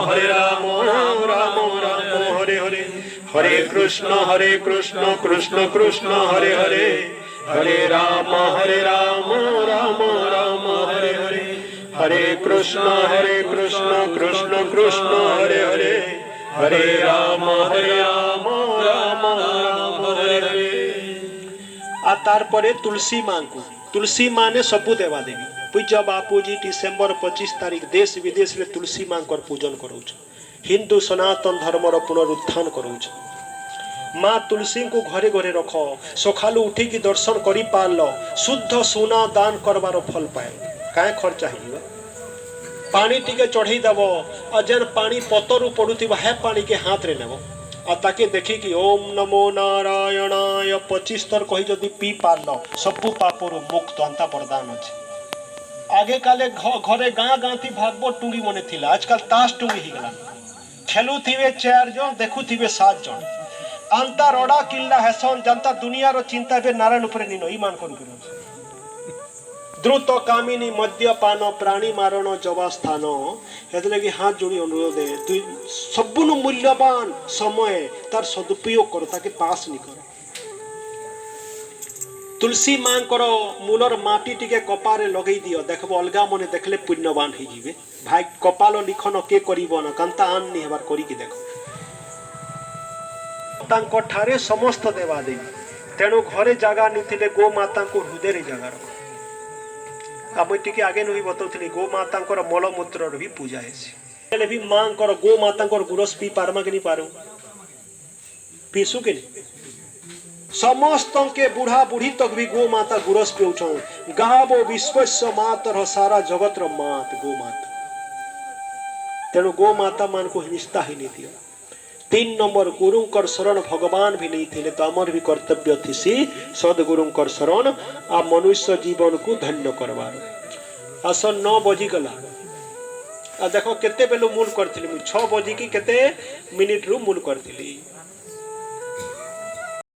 हरे राम राम राम हरे हरे, हरे कृष्ण कृष्ण कृष्ण हरे हरे, हरे राम राम राम हरे हरे, हरे कृष्ण कृष्ण कृष्ण हरे हरे, हरे राम राम राम हरे हरे। आ तार परे तुलसी मां को, तुलसी मां ने सबु देवा देवी पूज्य बापूजी डिसेम्बर 25 तारीख देश विदेश में तुलसी मां कर पूजन करोछ। हिंदू सनातन धर्मर पुनरुत्थान करोछ। माँ तुलसी को घरे घरे रख, सकालू उठिकी दर्शन करि पारल, शुद्ध सोना दान करबार फल पाए। काहे खर्चा है पानी टिके चढ़ई दब, अजेन पानी पतरु पड़ुथिबा हे पानी के हाथ रे नेब आ ताके देखी कि ओम नमो नारायणाय 25 थर कही जदि पी पारल सबु पापरु मुक्त अंता वरदान अछि। आगे काले घरे गाँ गाँ थी भागवत टुंगी मने थिला, आजकल ताश टुंगी ही गला। खेलु थिबे 4 जन, देखु थिबे 7 जन। अंता रोड़ा किल्ला हेसन जनता दुनिया रो चिंता बे नारायण ऊपर निनो ईमान करू करू। द्रुत कामिनी मद्यपान प्राणी मारण जवा स्थान, हेतले कि हाथ जोड़ी अनुरोध है तु सबुनु मूल्यवान समय तार सदुपयोग कर ताके पास नहीं कर। तुलसी मां कर मूलर माटी टिके कपारे लगे दियो, देखबो अलगा मने देखले पुण्यवान ही जीवे। भाई कपाल लिखन के करिबो न कांता आन नि हेबार करी कि देखो तांको ठारे समस्त देवा देवी, तेणु घरे जगह निथिले गो माता को हृदय रे जगह रख। अब टिके आगे नुही बतौथली गो माता को मलमूत्र भी पूजा हेसी, हेले भी मां कर गो माता को गुरस पी पारमा कि नहीं पारू, पीसु कि नहीं। समस्त के बूढ़ा बूढ़ी तक भी गो माता गुरस पिउछ। गावो विश्वस्य मातर सारा जगत रो मात गो माता, तेणु गो माता मान को हिंसता ही नहीं दियो। 3 नंबर गुरुंकर शरण भगवान भी नहीं थे, तो आमर भी कर्तव्य थी सदगुरुंकर शरण आ मनुष्य जीवन को धन्य करवार। आस 9 बजी गला आ देखो केते बेलू मूल करथिली, 6 बजी की केते मिनिट रु मूल करथिली।